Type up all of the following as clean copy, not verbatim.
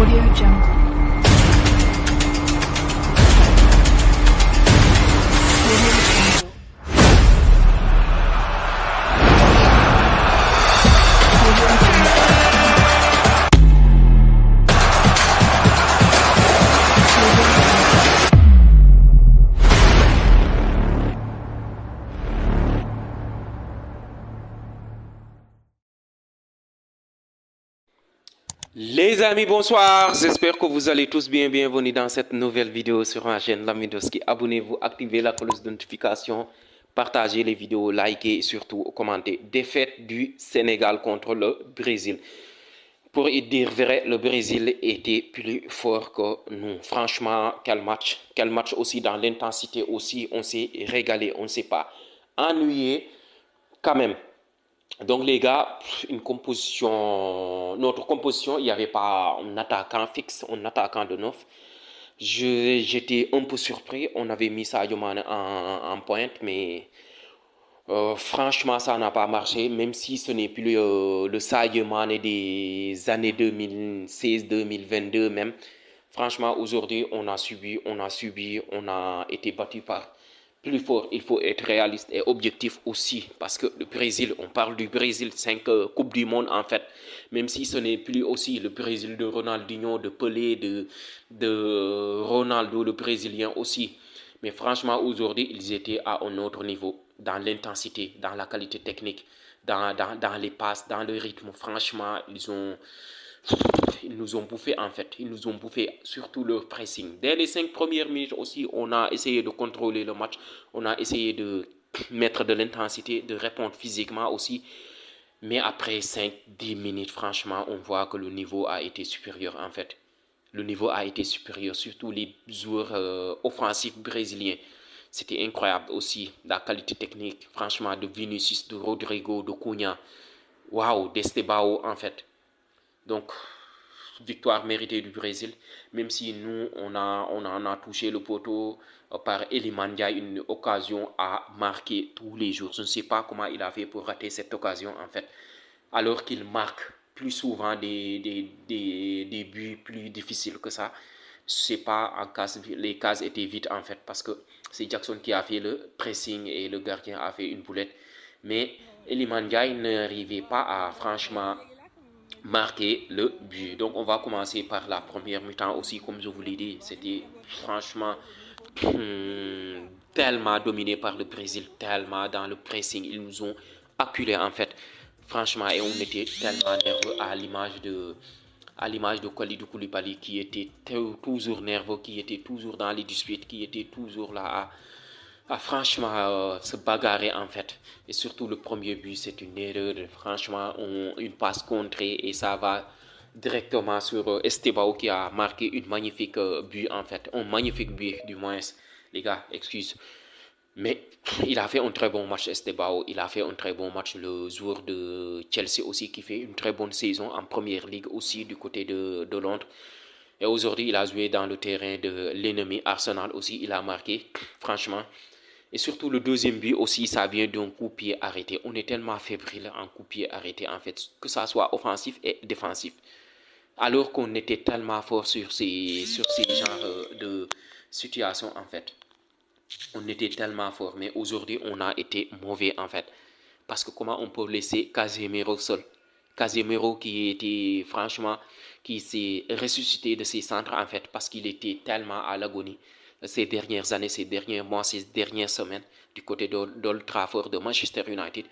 Audio Jungle. Audio Jungle. Audio Les amis, bonsoir, j'espère que vous allez tous bien. Bienvenue dans cette nouvelle vidéo sur ma chaîne Lamidoski. Abonnez-vous, activez la cloche de notification, partagez les vidéos, likez et surtout commentez. Défaite du Sénégal contre le Brésil. Pour y dire vrai, le Brésil était plus fort que nous. Franchement, quel match aussi dans l'intensité aussi. On s'est régalé, on ne s'est pas ennuyé quand même. Donc les gars, notre composition, il n'y avait pas un attaquant fixe, un attaquant de neuf. J'étais un peu surpris, on avait mis Sadio Mane en pointe, mais franchement ça n'a pas marché, même si ce n'est plus le Sadio Mane des années 2016-2022 même. Franchement aujourd'hui on a subi, on a été battu par plus fort. Il faut être réaliste et objectif aussi, parce que le Brésil, on parle du Brésil, 5 Coupes du Monde en fait, même si ce n'est plus aussi le Brésil de Ronaldinho, de Pelé, de Ronaldo, le Brésilien aussi. Mais franchement, aujourd'hui, ils étaient à un autre niveau, dans l'intensité, dans la qualité technique, dans les passes, dans le rythme. Franchement, ils nous ont bouffé en fait, ils nous ont bouffé surtout leur pressing. Dès les 5 premières minutes aussi, on a essayé de contrôler le match, on a essayé de mettre de l'intensité, de répondre physiquement aussi. Mais après 5-10 minutes, franchement, on voit que le niveau a été supérieur en fait. Le niveau a été supérieur, surtout les joueurs offensifs brésiliens. C'était incroyable aussi, la qualité technique, franchement, de Vinicius, de Rodrigo, de Cunha. Waouh, d'Estebao en fait. Donc, victoire méritée du Brésil, même si nous, on a touché le poteau par Iliman Ndiaye, une occasion à marquer tous les jours. Je ne sais pas comment il a fait pour rater cette occasion, en fait, alors qu'il marque plus souvent des buts plus difficiles que ça. Je ne sais pas, les cases étaient vides, en fait, parce que c'est Jackson qui a fait le pressing et le gardien a fait une boulette. Mais Iliman Ndiaye n'arrivait pas à, franchement, marquer le but. Donc on va commencer par la première mi-temps aussi, comme je vous l'ai dit, c'était franchement tellement dominé par le Brésil, tellement dans le pressing, ils nous ont acculés en fait, franchement, et on était tellement nerveux à l'image de Kalidou Koulibaly qui était toujours nerveux, qui était toujours dans les disputes, qui était toujours là franchement se bagarrer en fait. Et surtout le premier but, c'est une erreur. Franchement, une passe contrée et ça va directement sur Estebao qui a marqué une magnifique but en fait. Un magnifique but du moins, les gars, excuse. Mais il a fait un très bon match Estebao. Il a fait un très bon match. Le joueur de Chelsea aussi qui fait une très bonne saison en première ligue aussi du côté de Londres. Et aujourd'hui, il a joué dans le terrain de l'ennemi Arsenal aussi. Il a marqué, franchement. Et surtout le deuxième but aussi, ça vient d'un coup-pied arrêté. On est tellement fébrile en coup-pied arrêté en fait, que ça soit offensif et défensif. Alors qu'on était tellement fort sur ces genres de situations en fait. On était tellement fort, mais aujourd'hui on a été mauvais en fait. Parce que comment on peut laisser Casemiro seul? Casemiro qui était franchement, qui s'est ressuscité de ses centres en fait, parce qu'il était tellement à l'agonie ces dernières années, ces derniers mois, ces dernières semaines du côté d'Old Trafford de Manchester United.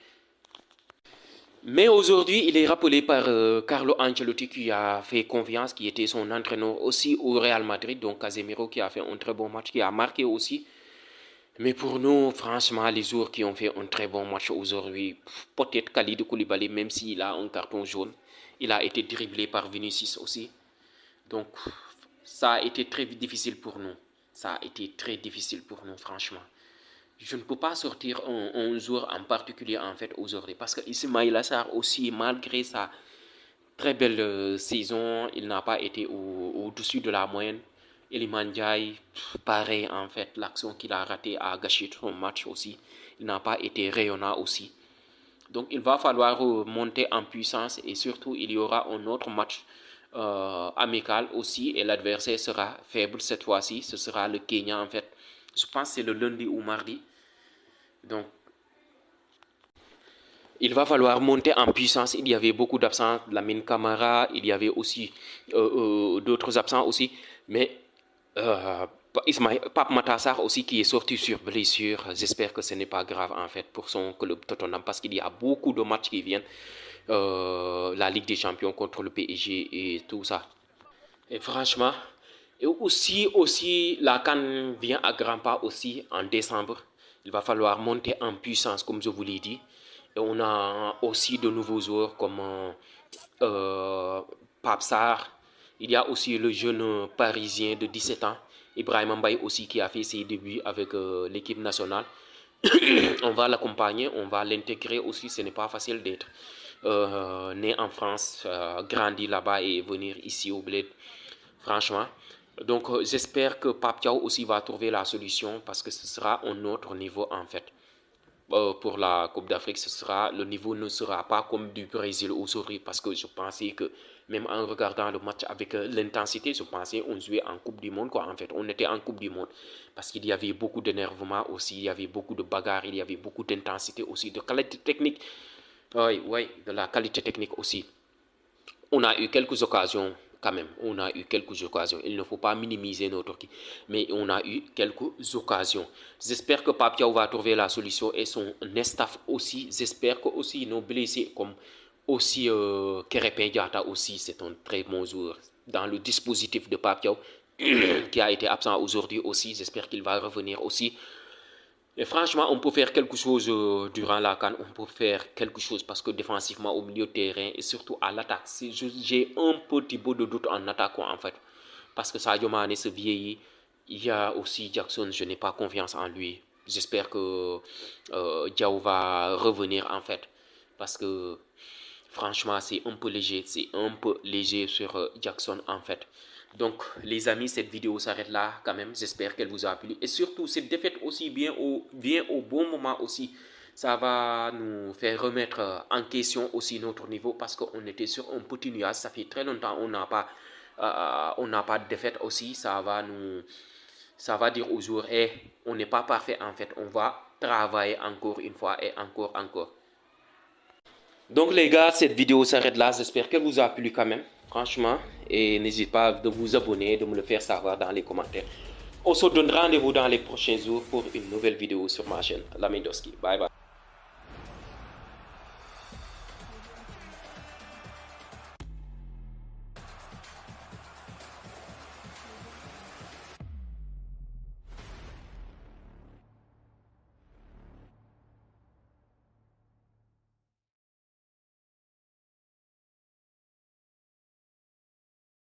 Mais aujourd'hui, il est rappelé par Carlo Ancelotti qui a fait confiance, qui était son entraîneur aussi au Real Madrid, donc Casemiro qui a fait un très bon match, qui a marqué aussi. Mais pour nous, franchement, les joueurs qui ont fait un très bon match aujourd'hui, peut-être Kalidou Koulibaly, même s'il a un carton jaune, il a été dribblé par Vinicius aussi. Donc, ça a été très difficile pour nous. Ça a été très difficile pour nous, franchement. Je ne peux pas sortir un joueur en particulier, en fait, aujourd'hui. Parce que Ismaïla Sarr aussi, malgré sa très belle saison, il n'a pas été au-dessus de la moyenne. Iliman Ndiaye, pareil, en fait, l'action qu'il a ratée a gâché son match aussi. Il n'a pas été rayonnant aussi. Donc, il va falloir monter en puissance et surtout, il y aura un autre match amical aussi et l'adversaire sera faible cette fois-ci. Ce sera le Kenya en fait. Je pense que c'est le lundi ou mardi. Donc, il va falloir monter en puissance. Il y avait beaucoup d'absents, Lamine Camara, il y avait aussi d'autres absents aussi. Mais Pape Matar Sarr aussi qui est sorti sur blessure. J'espère que ce n'est pas grave en fait pour son club Tottenham parce qu'il y a beaucoup de matchs qui viennent. La Ligue des Champions contre le PSG et tout ça. Et franchement, et aussi la CAN vient à grands pas aussi en décembre. Il va falloir monter en puissance comme je vous l'ai dit. Et on a aussi de nouveaux joueurs comme Pape Sarr. Il y a aussi le jeune parisien de 17 ans, Ibrahim Mbaye aussi qui a fait ses débuts avec l'équipe nationale. On va l'accompagner, on va l'intégrer aussi. Ce n'est pas facile d'être né en France, grandi là-bas et venir ici au Bled. Franchement. Donc j'espère que Pape Thiaw aussi va trouver la solution parce que ce sera un autre niveau en fait. Pour la Coupe d'Afrique, le niveau ne sera pas comme du Brésil aujourd'hui parce que je pensais que même en regardant le match avec l'intensité, je pensais on jouait en Coupe du Monde quoi. En fait, on était en Coupe du Monde parce qu'il y avait beaucoup d'énervement aussi, il y avait beaucoup de bagarres, il y avait beaucoup d'intensité aussi, de qualité technique. Oui, de la qualité technique aussi. On a eu quelques occasions quand même. On a eu quelques occasions. Il ne faut pas minimiser notre équipe. Mais on a eu quelques occasions. J'espère que Pape Thiaw va trouver la solution et son staff aussi. J'espère que aussi nos blessés comme aussi Krépin Diatta aussi, c'est un très bon joueur dans le dispositif de Pape Thiaw qui a été absent aujourd'hui aussi. J'espère qu'il va revenir aussi. Et franchement, on peut faire quelque chose durant la CAN. On peut faire quelque chose parce que défensivement, au milieu de terrain et surtout à l'attaque, j'ai un petit peu de doute en attaque en fait. Parce que Sadio Mané se vieillit. Il y a aussi Jackson, je n'ai pas confiance en lui. J'espère que Diaw va revenir en fait. Parce que franchement, c'est un peu léger. C'est un peu léger sur Jackson en fait. Donc les amis, cette vidéo s'arrête là quand même. J'espère qu'elle vous a plu. Et surtout, cette défaite aussi vient au bon moment aussi. Ça va nous faire remettre en question aussi notre niveau parce qu'on était sur un petit nuage. Ça fait très longtemps on n'a pas de défaite aussi. Ça va dire aux joueurs, on n'est pas parfait en fait. On va travailler encore une fois et encore. Donc les gars, cette vidéo s'arrête là. J'espère qu'elle vous a plu quand même. Franchement, et n'hésitez pas de vous abonner, de me le faire savoir dans les commentaires. On se donne rendez-vous dans les prochains jours pour une nouvelle vidéo sur ma chaîne, Lamine Doski. Bye bye.